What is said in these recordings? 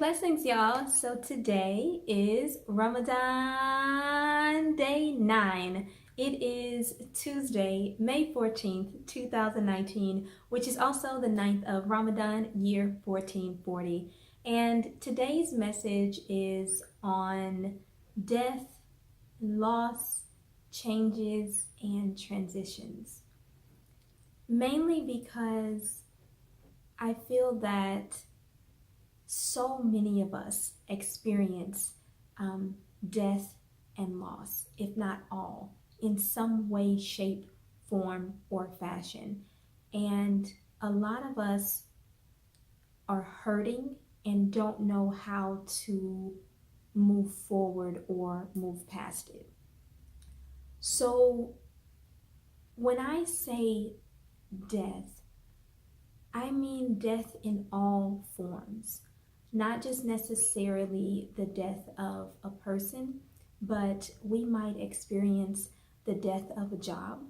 Blessings, y'all. So today is Ramadan day 9. It is Tuesday, May 14th, 2019, which is also the 9th of Ramadan, year 1440. And today's message is on death, loss, changes, and transitions. Mainly because I feel that so many of us experience death and loss, if not all, in some way, shape, form, or fashion. And a lot of us are hurting and don't know how to move forward or move past it. So when I say death, I mean death in all forms. Not just necessarily the death of a person, but we might experience the death of a job.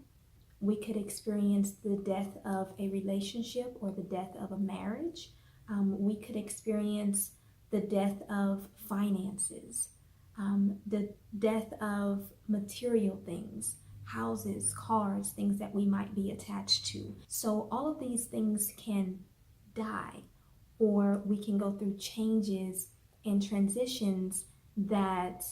We could experience the death of a relationship or the death of a marriage. We could experience the death of finances, the death of material things, houses, cars, things that we might be attached to. So all of these things can die, or we can go through changes and transitions that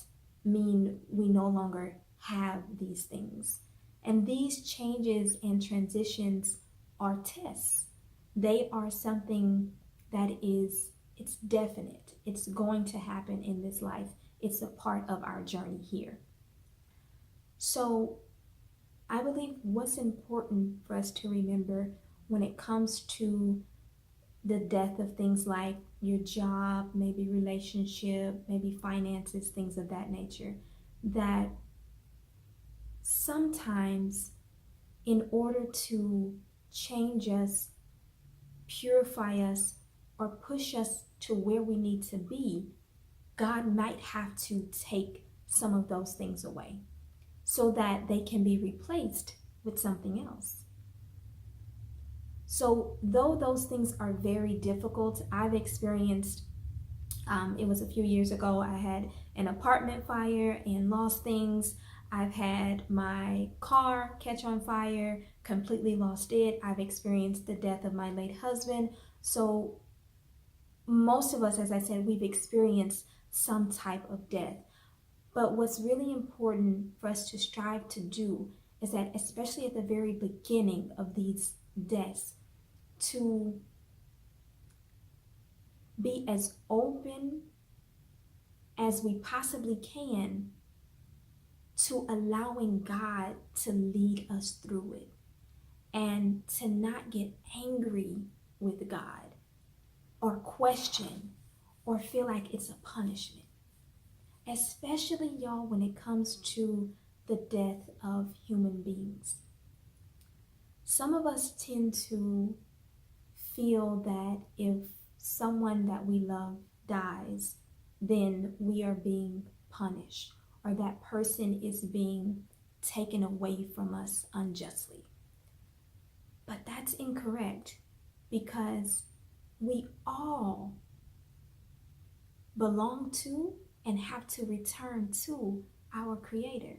mean we no longer have these things. And these changes and transitions are tests. They are something that it's definite. It's going to happen in this life. It's a part of our journey here. So I believe what's important for us to remember when it comes to the death of things like your job, maybe relationship, maybe finances, things of that nature, that sometimes in order to change us, purify us, or push us to where we need to be, God might have to take some of those things away so that they can be replaced with something else. So though those things are very difficult, I've experienced, it was a few years ago, I had an apartment fire and lost things. I've had my car catch on fire, completely lost it. I've experienced the death of my late husband. So most of us, as I said, we've experienced some type of death. But what's really important for us to strive to do is that, especially at the very beginning of these deaths, to be as open as we possibly can to allowing God to lead us through it, and to not get angry with God or question or feel like it's a punishment, especially, y'all, when it comes to the death of human beings. Some of us tend to feel that if someone that we love dies, then we are being punished, or that person is being taken away from us unjustly. But that's incorrect, because we all belong to and have to return to our Creator.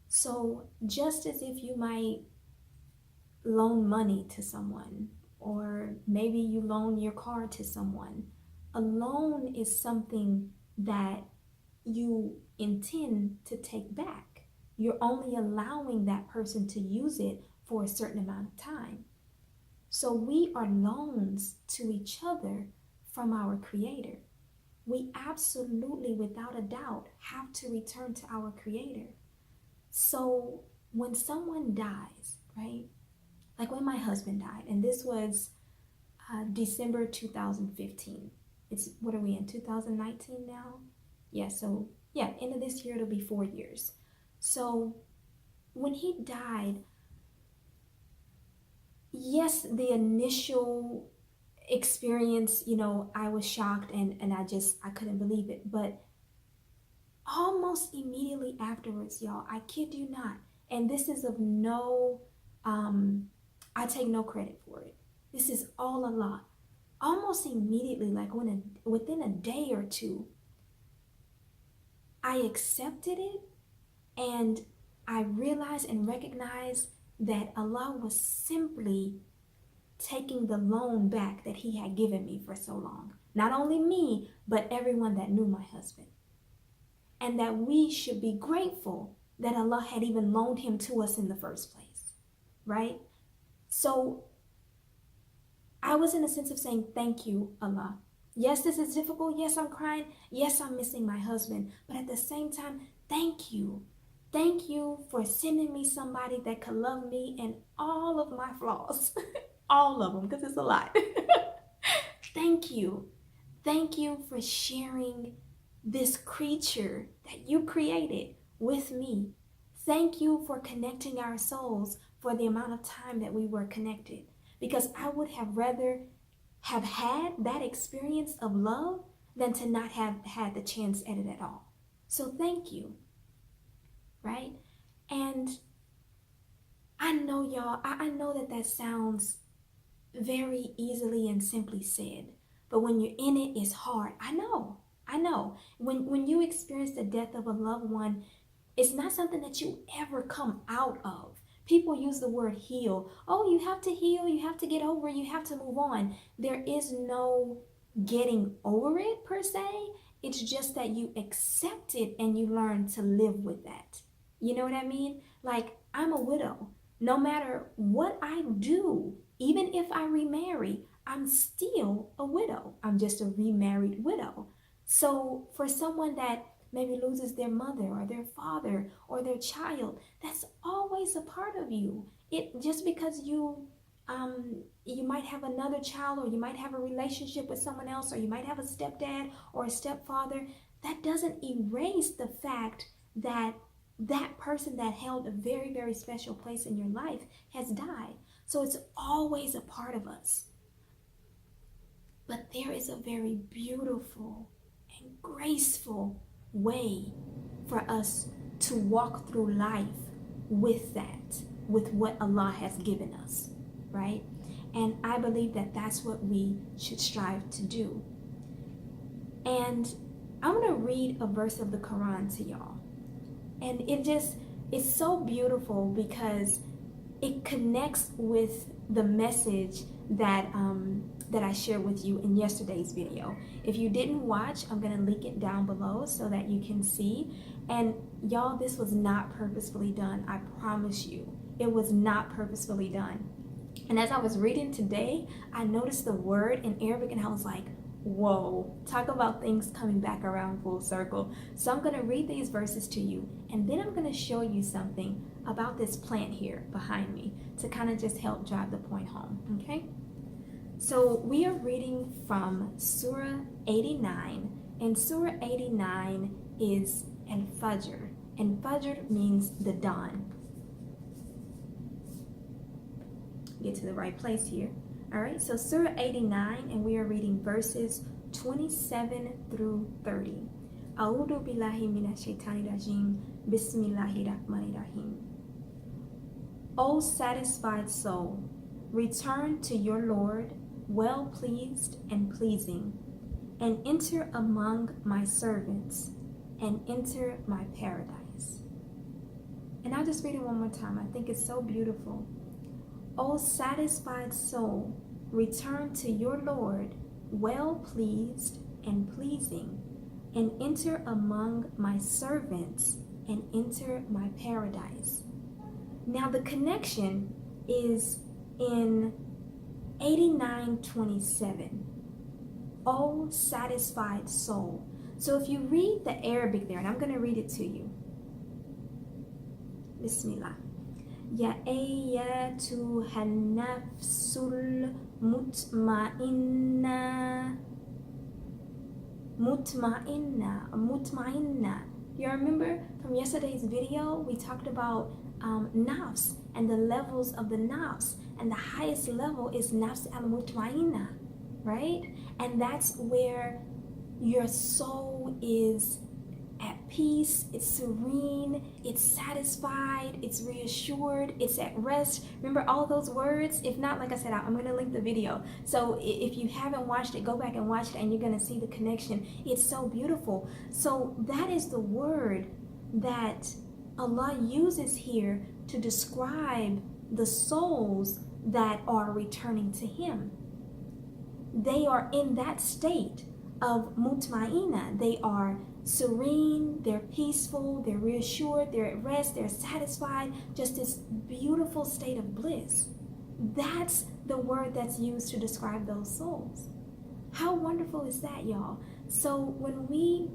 So just as if you might loan money to someone, or maybe you loan your car to someone, a loan is something that you intend to take back. You're only allowing that person to use it for a certain amount of time. So we are loans to each other from our Creator. We absolutely, without a doubt, have to return to our Creator. So when someone dies, right? Like when my husband died, and this was December 2015. What are we in, 2019 now? Yeah, so end of this year, it'll be 4 years. So when he died, yes, the initial experience, I was shocked and I couldn't believe it. But almost immediately afterwards, y'all, I kid you not, and this is of no, I take no credit for it. This is all Allah. almost immediately, like within a day or two, I accepted it, and I realized and recognized that Allah was simply taking the loan back that He had given me for so long. Not only me, but everyone that knew my husband. And that we should be grateful that Allah had even loaned him to us in the first place, right? So I was in a sense of saying, thank you, Allah. Yes, this is difficult. Yes, I'm crying. Yes, I'm missing my husband. But at the same time, thank you. Thank you for sending me somebody that could love me and all of my flaws. All of them, because it's a lot. Thank you. Thank you for sharing this creature that you created with me. Thank you for connecting our souls for the amount of time that we were connected. Because I would have rather have had that experience of love than to not have had the chance at it at all. So thank you, right? And I know, y'all, I know that sounds very easily and simply said, but when you're in it, it's hard. I know. When you experience the death of a loved one, it's not something that you ever come out of. People use the word heal. Oh, you have to heal, you have to get over, you have to move on. There is no getting over it per se. It's just that you accept it and you learn to live with that. You know what I mean? Like, I'm a widow. No matter what I do, even if I remarry, I'm still a widow. I'm just a remarried widow. So for someone that maybe loses their mother or their father or their child, that's always a part of you. It just because you might have another child, or you might have a relationship with someone else, or you might have a stepdad or a stepfather, that doesn't erase the fact that that person that held a very, very special place in your life has died. So it's always a part of us. But there is a very beautiful and graceful way for us to walk through life with that, with what Allah has given us, right? And I believe that that's what we should strive to do. And I'm going to read a verse of the Quran to y'all. And it's so beautiful because it connects with the message that I shared with you in yesterday's video. If you didn't watch, I'm gonna link it down below so that you can see. And y'all, this was not purposefully done. I promise you, it was not purposefully done. And as I was reading today, I noticed the word in Arabic and I was like, whoa, talk about things coming back around full circle. So I'm gonna read these verses to you, and then I'm gonna show you something about this plant here behind me to kind of just help drive the point home, okay? So we are reading from Surah 89, and Surah 89 is Al-Fajr, and Fajr means the dawn. Get to the right place here. All right, so Surah 89, and we are reading verses 27 through 30. A'udhu billahi minash shaitani rajim. Bismillahirrahmanirrahim. O satisfied soul, return to your Lord, well pleased and pleasing, and enter among my servants, and enter my paradise. And I'll just read it one more time. I think it's so beautiful. O satisfied soul, return to your Lord, well pleased and pleasing, and enter among my servants, and enter my paradise. Now the connection is in 89:27. O satisfied soul. So if you read the Arabic there, and I'm going to read it to you. Bismillah. Ya ayyatuhan nafsul mutma'inna. Mutma'inna. You remember from yesterday's video, we talked about nafs and the levels of the nafs. And the highest level is nafs al-mutma'inna, right? And that's where your soul is at peace, it's serene, it's satisfied, it's reassured, it's at rest. Remember all those words? If not, like I said, I'm going to link the video. So if you haven't watched it, go back and watch it and you're going to see the connection. It's so beautiful. So that is the word that Allah uses here to describe the souls that are returning to Him. They are in that state of mutma'ina. They are serene, they're peaceful, they're reassured, they're at rest, they're satisfied, just this beautiful state of bliss. That's the word that's used to describe those souls. How wonderful is that, y'all? So when we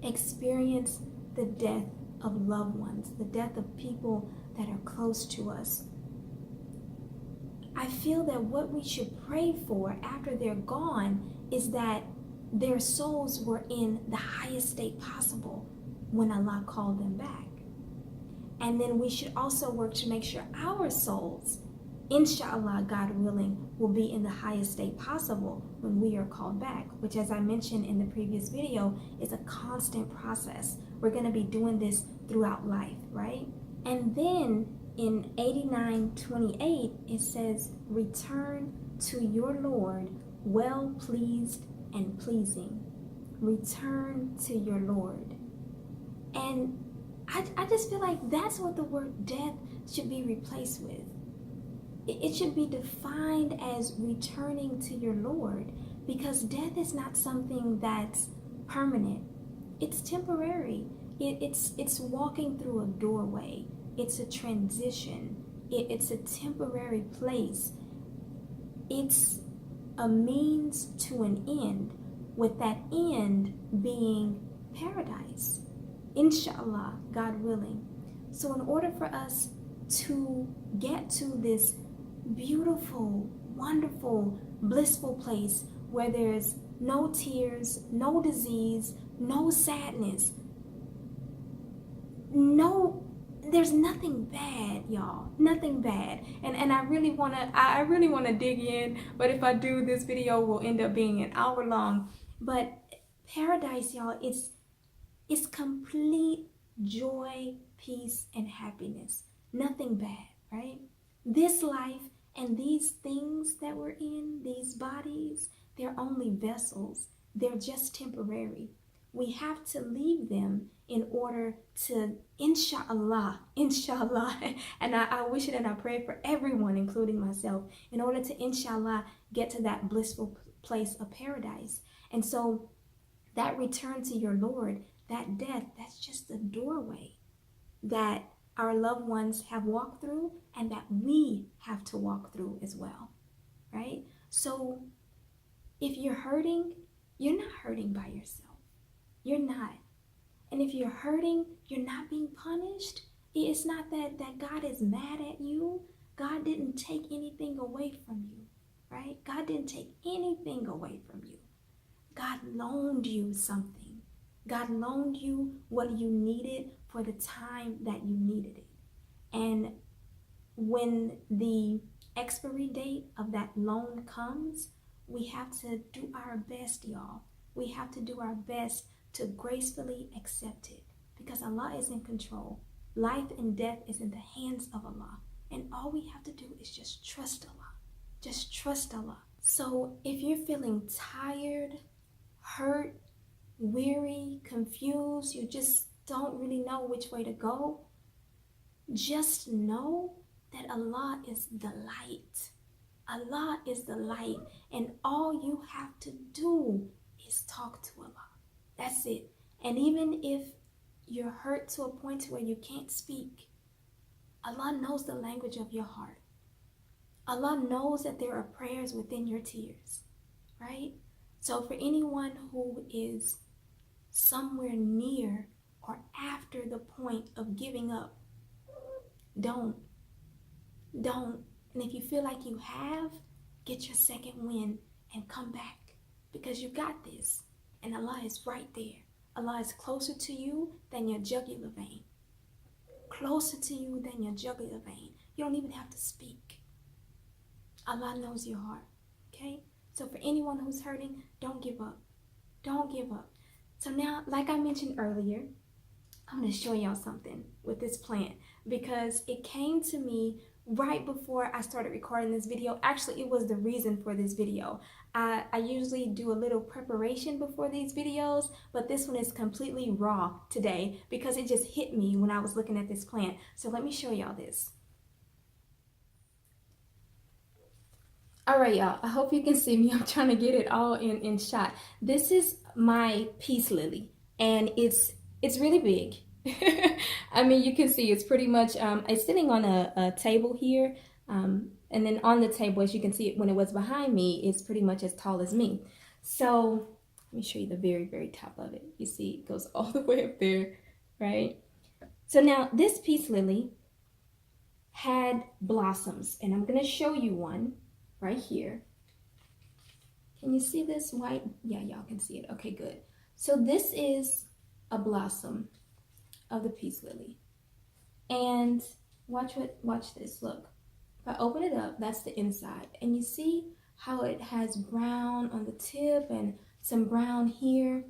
experience the death of loved ones, the death of people that are close to us, I feel that what we should pray for after they're gone is that their souls were in the highest state possible when Allah called them back. And then we should also work to make sure our souls, inshallah, God willing, will be in the highest state possible when we are called back, which, as I mentioned in the previous video, is a constant process. We're going to be doing this throughout life, right? And then in 89:28, it says, return to your Lord well pleased and pleasing. Return to your Lord. And I just feel like that's what the word death should be replaced with. It should be defined as returning to your Lord, because death is not something that's permanent. It's temporary. It's walking through a doorway. It's a transition. It's a temporary place. It's a means to an end, with that end being paradise, inshallah, God willing. So in order for us to get to this beautiful, wonderful, blissful place where there's no tears, no disease, no sadness, there's nothing bad, y'all. Nothing bad. And I really wanna dig in, but if I do, this video will end up being an hour long. But paradise, y'all, it's complete joy, peace, and happiness. Nothing bad, right? This life and these things that we're in, these bodies, they're only vessels. They're just temporary. We have to leave them in order to, inshallah, and I wish it and I pray for everyone, including myself, in order to, inshallah, get to that blissful place of paradise. And so that return to your Lord, that death, that's just the doorway that our loved ones have walked through and that we have to walk through as well, right? So if you're hurting, you're not hurting by yourself. You're not. And if you're hurting, you're not being punished. It's not that God is mad at you. God didn't take anything away from you, right? God didn't take anything away from you. God loaned you something. God loaned you what you needed for the time that you needed it. And when the expiry date of that loan comes, we have to do our best, y'all. We have to do our best to gracefully accept it, because Allah is in control. Life and death is in the hands of Allah. And all we have to do is just trust Allah. Just trust Allah. So if you're feeling tired, hurt, weary, confused, you just don't really know which way to go, just know that Allah is the light. Allah is the light, and all you have to do is talk to Allah. That's it. And even if you're hurt to a point where you can't speak, Allah knows the language of your heart. Allah knows that there are prayers within your tears, right? So for anyone who is somewhere near or after the point of giving up, don't. And if you feel like you have, get your second wind and come back, because you got this. And Allah is right there. Allah is closer to you than your jugular vein. Closer to you than your jugular vein. You don't even have to speak. Allah knows your heart, okay? So for anyone who's hurting, don't give up. Don't give up. So now, like I mentioned earlier, I'm going to show y'all something with this plant because it came to me right before I started recording this video. Actually, it was the reason for this video. I usually do a little preparation before these videos, but this one is completely raw today because it just hit me when I was looking at this plant. So let me show y'all this. All right, y'all, I hope you can see me. I'm trying to get it all in shot. This is my peace lily, and it's really big. I mean, you can see it's pretty much, it's sitting on a table here, and then on the table, as you can see, when it was behind me, it's pretty much as tall as me. So let me show you the very, very top of it. You see, it goes all the way up there, right? So now this peace lily had blossoms, and I'm going to show you one right here. Can you see this white? Yeah, y'all can see it. Okay, good. So this is a blossom of the peace lily. And watch this. Look. If I open it up, that's the inside. And you see how it has brown on the tip and some brown here.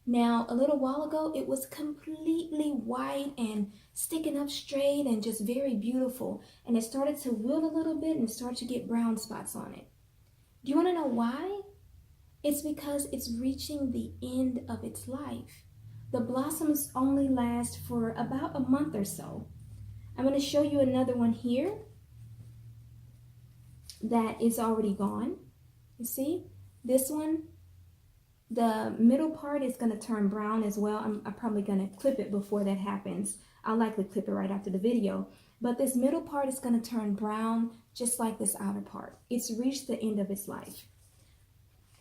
Now, a little while ago, it was completely white and sticking up straight and just very beautiful. And it started to wilt a little bit and start to get brown spots on it. Do you want to know why? It's because it's reaching the end of its life. The blossoms only last for about a month or so. I'm going to show you another one here that is already gone. You see? This one, the middle part is going to turn brown as well. I'm probably going to clip it before that happens. I'll likely clip it right after the video. But this middle part is going to turn brown just like this outer part. It's reached the end of its life.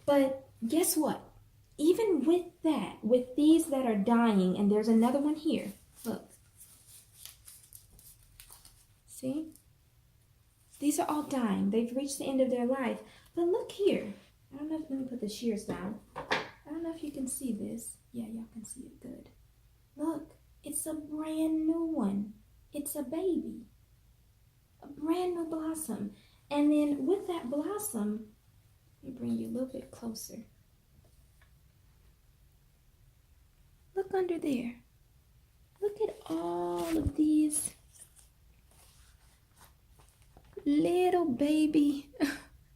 But guess what? Even with that, with these that are dying, and there's another one here. Look. See? These are all dying. They've reached the end of their life. But look here. I don't know if, let me put the shears down. I don't know if you can see this. Yeah, y'all can see it good. Look, it's a brand new one. It's a baby. A brand new blossom. And then with that blossom, let me bring you a little bit closer. Look under there. Look at all of these little baby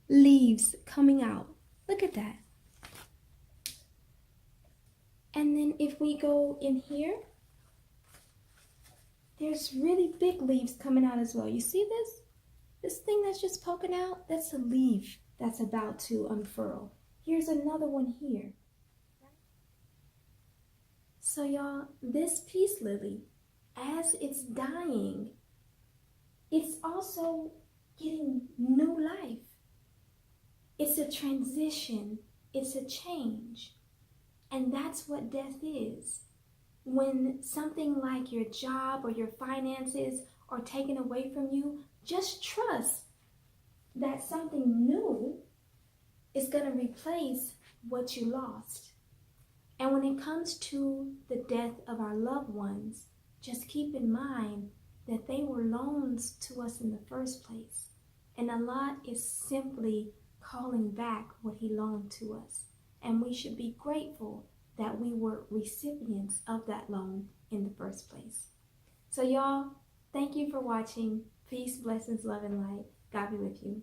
leaves coming out. Look at that. And then if we go in here, there's really big leaves coming out as well. You see this? This thing that's just poking out, that's a leaf that's about to unfurl. Here's another one here. So y'all, this peace lily, as it's dying, it's also getting new life. It's a transition. It's a change. And that's what death is. When something like your job or your finances are taken away from you, just trust that something new is going to replace what you lost. And when it comes to the death of our loved ones, just keep in mind that they were loans to us in the first place. And Allah is simply calling back what He loaned to us. And we should be grateful that we were recipients of that loan in the first place. So y'all, thank you for watching. Peace, blessings, love, and light. God be with you.